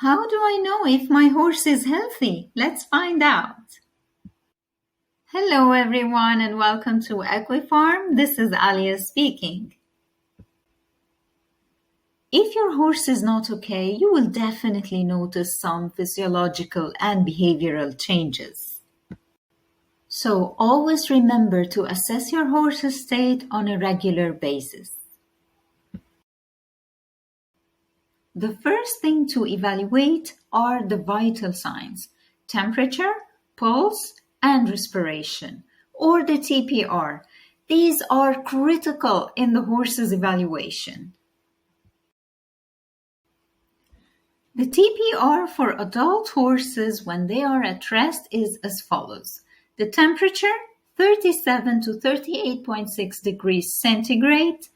How do I know if my horse is healthy? Let's find out. Hello everyone and welcome to EQUIPHARM. This is Alia speaking. If your horse is not okay, you will definitely notice some physiological and behavioral changes. So always remember to assess your horse's state on a regular basis. The first thing to evaluate are the vital signs: temperature, pulse, and respiration, or the TPR. These are critical in the horse's evaluation. The TPR for adult horses when they are at rest is as follows. The temperature, 37 to 38.6 degrees centigrade.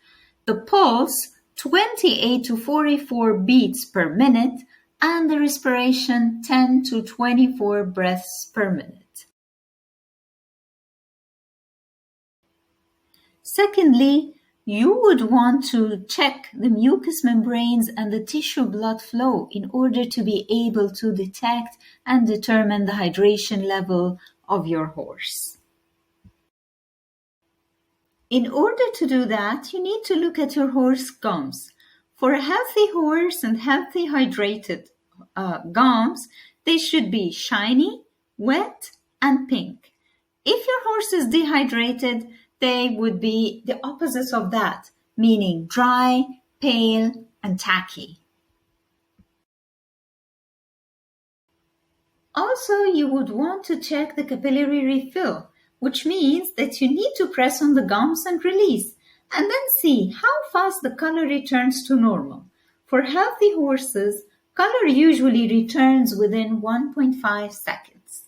The pulse, 28 to 44 beats per minute, and the respiration 10 to 24 breaths per minute. Secondly, you would want to check the mucous membranes and the tissue blood flow in order to be able to detect and determine the hydration level of your horse. In order to do that, you need to look at your horse gums. For a healthy horse and healthy hydrated gums, they should be shiny, wet, and pink. If your horse is dehydrated, they would be the opposite of that, meaning dry, pale, and tacky. Also, you would want to check the capillary refill, which means that you need to press on the gums and release, and then see how fast the color returns to normal. For healthy horses, color usually returns within 1.5 seconds.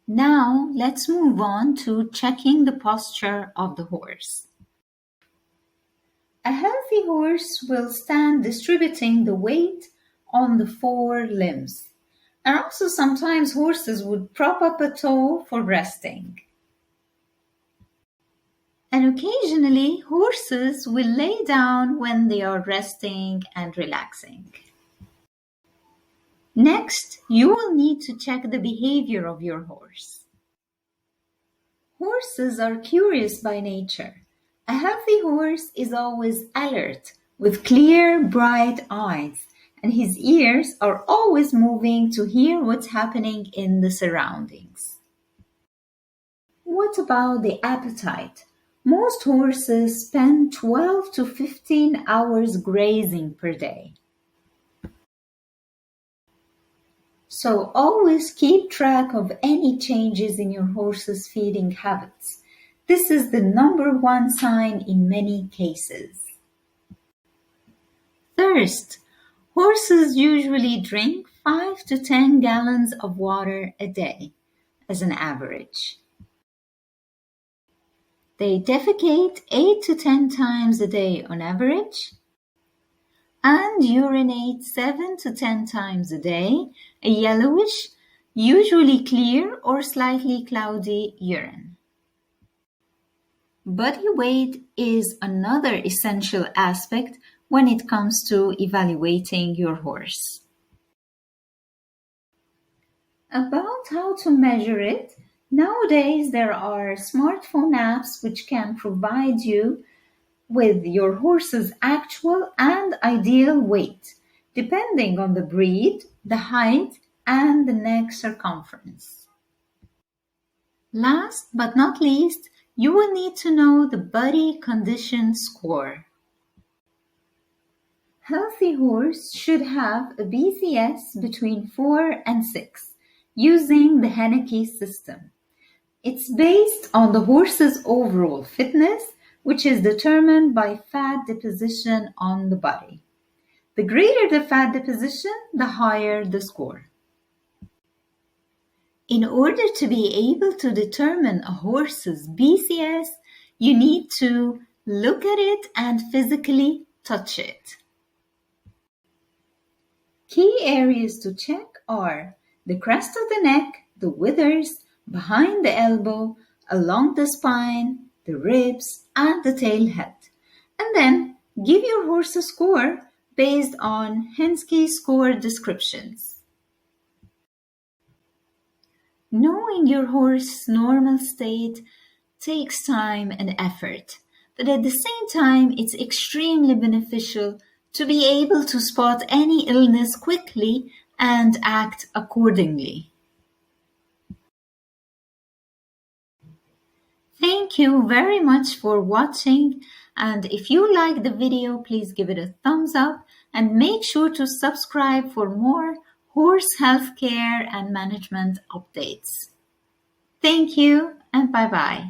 Now, let's move on to checking the posture of the horse. A healthy horse will stand distributing the weight on the four limbs. And also sometimes horses would prop up a toe for resting. And occasionally horses will lay down when they are resting and relaxing. Next, you will need to check the behavior of your horse. Horses are curious by nature. A healthy horse is always alert, with clear, bright eyes, and his ears are always moving to hear what's happening in the surroundings. What about the appetite? Most horses spend 12 to 15 hours grazing per day. So always keep track of any changes in your horse's feeding habits. This is the number one sign in many cases. Thirst. Horses usually drink 5 to 10 gallons of water a day as an average. They defecate 8 to 10 times a day on average and urinate 7 to 10 times a day, a yellowish, usually clear or slightly cloudy urine. Body weight is another essential aspect when it comes to evaluating your horse. About how to measure it, nowadays there are smartphone apps which can provide you with your horse's actual and ideal weight, depending on the breed, the height, and the neck circumference. Last but not least, you will need to know the body condition score. Healthy horse should have a BCS between 4 and 6, using the Henneke system. It's based on the horse's overall fitness, which is determined by fat deposition on the body. The greater the fat deposition, the higher the score. In order to be able to determine a horse's BCS, you need to look at it and physically touch it. Key areas to check are the crest of the neck, the withers, behind the elbow, along the spine, the ribs, and the tail head. And then give your horse a score based on Hensky score descriptions. Knowing your horse's normal state takes time and effort, but at the same time, it's extremely beneficial to be able to spot any illness quickly and act accordingly. Thank you very much for watching, and if you like the video, please give it a thumbs up and make sure to subscribe for more horse healthcare and management updates. Thank you and bye-bye.